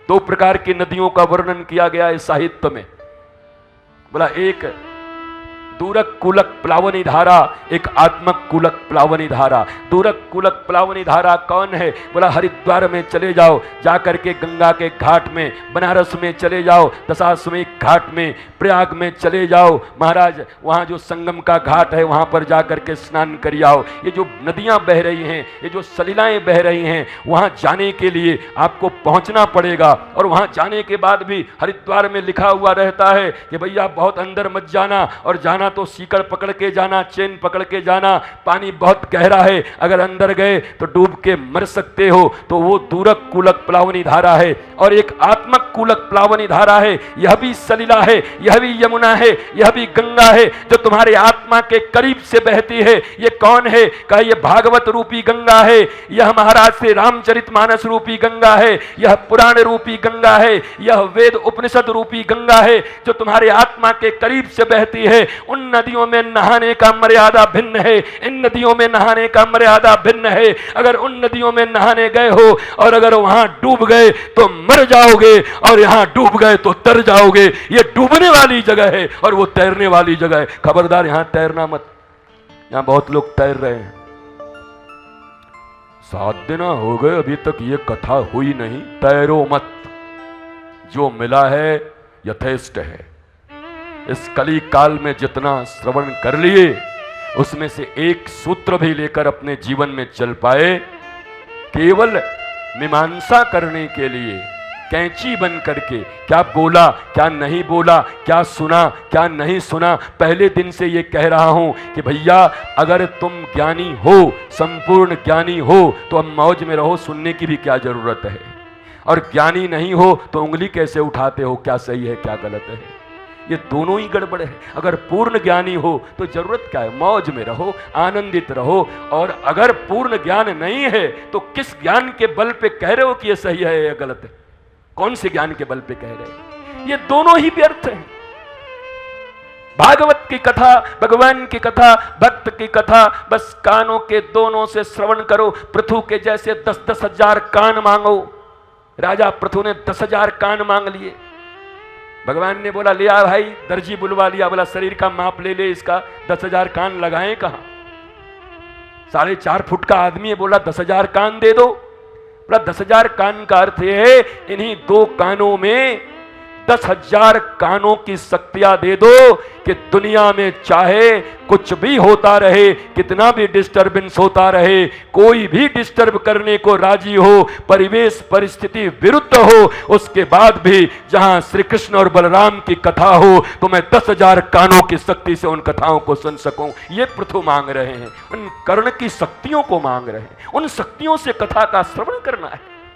दो प्रकार की नदियों का वर्णन किया गया है साहित्य में। बोला एक दूरक कुलक प्लावनी धारा, एक आत्मक कुलक प्लावनी धारा। दूरक कुलक प्लावनी धारा कौन है? बोला हरिद्वार में चले जाओ, जाकर के गंगा के घाट में, बनारस में चले जाओ, दशाश्वमेध घाट में, प्रयाग में चले जाओ महाराज, वहाँ जो संगम का घाट है वहाँ पर जाकर के स्नान कर आओ। ये जो नदियाँ बह रही हैं, ये जो सलिलाएँ बह रही हैं, वहाँ जाने के लिए आपको पहुँचना पड़ेगा। और वहाँ जाने के बाद भी हरिद्वार में लिखा हुआ रहता है कि भैया बहुत अंदर मत जाना, और जाना तो सीकड़ पकड़ के जाना, चेन पकड़ के जाना, पानी बहुत गहरा है, अगर अंदर गए तो डूब के मर सकते हो। तो वो दूरक कुलक प्लावनी धारा है। और एक आत्मक कुलक प्लावनी धारा है, यह भी सलिला है, यह भी यमुना है, यह भी गंगा है, जो तुम्हारे आत्मा के करीब से बहती है। ये कौन है? कहा ये भागवत रूपी गंगा है, यह महाराज से रामचरितमानस रूपी गंगा है, यह पुराण रूपी गंगा है, यह वेद उपनिषद रूपी गंगा है, जो तुम्हारे आत्मा के करीब से बहती है। उन नदियों में नहाने का मर्यादा भिन्न है, इन नदियों में नहाने का मर्यादा भिन्न है। अगर उन नदियों में नहाने गए हो और अगर वहां डूब गए तो मर जाओगे, और यहां डूब गए तो तर जाओगे। ये डूबने वाली जगह है और वो तैरने वाली जगह है। खबरदार यहां तैरना मत। यहां बहुत लोग तैर रहे हैं। 7 दिन हो गए अभी तक ये कथा हुई नहीं। तैरो मत, जो मिला है यथेष्ट है। इस कली काल में जितना श्रवण कर लिए, उसमें से एक सूत्र भी लेकर अपने जीवन में चल पाए। केवल मीमांसा करने के लिए कैंची बन करके क्या बोला, क्या नहीं बोला, क्या सुना, क्या नहीं सुना। पहले दिन से ये कह रहा हूं कि भैया अगर तुम ज्ञानी हो, संपूर्ण ज्ञानी हो, तो अब मौज में रहो, सुनने की भी क्या जरूरत है। और ज्ञानी नहीं हो तो उंगली कैसे उठाते हो, क्या सही है क्या गलत है। ये दोनों ही गड़बड़ है। अगर पूर्ण ज्ञानी हो तो जरूरत क्या है, मौज में रहो, आनंदित रहो। और अगर पूर्ण ज्ञान नहीं है तो किस ज्ञान के बल पे कह रहे हो कि ये सही है या गलत है? कौन से ज्ञान के बल पे कह रहे हो? ये दोनों ही व्यर्थ हैं। भागवत की कथा, भगवान की कथा, भक्त की कथा, बस कानों के दोनों से श्रवण करो। पृथु के जैसे 10-10 हजार कान मांगो। राजा पृथु ने 10,000 कान मांग लिए। भगवान ने बोला ले आ भाई, दर्जी बुलवा लिया, बोला शरीर का माप ले ले, इसका 10,000 कान लगाएं कहां? 4.5 फुट का आदमी है, बोला 10,000 कान दे दो। बोला 10,000 कान का अर्थ है इन्हीं 2 कानों में 10,000 कानों की शक्तियां दे दो कि दुनिया में चाहे कुछ भी होता रहे, कितना भी डिस्टर्बेंस होता रहे, कोई भी डिस्टर्ब करने को राजी हो, परिवेश परिस्थिति विरुद्ध हो, उसके बाद भी जहां श्री कृष्ण और बलराम की कथा हो तो मैं 10,000 कानों की शक्ति से उन कथाओं को सुन सकूं। ये पृथु मांग रहे हैं, उन कर्ण की शक्तियों को मांग रहे हैं, उन शक्तियों से कथा का श्रवण करना है।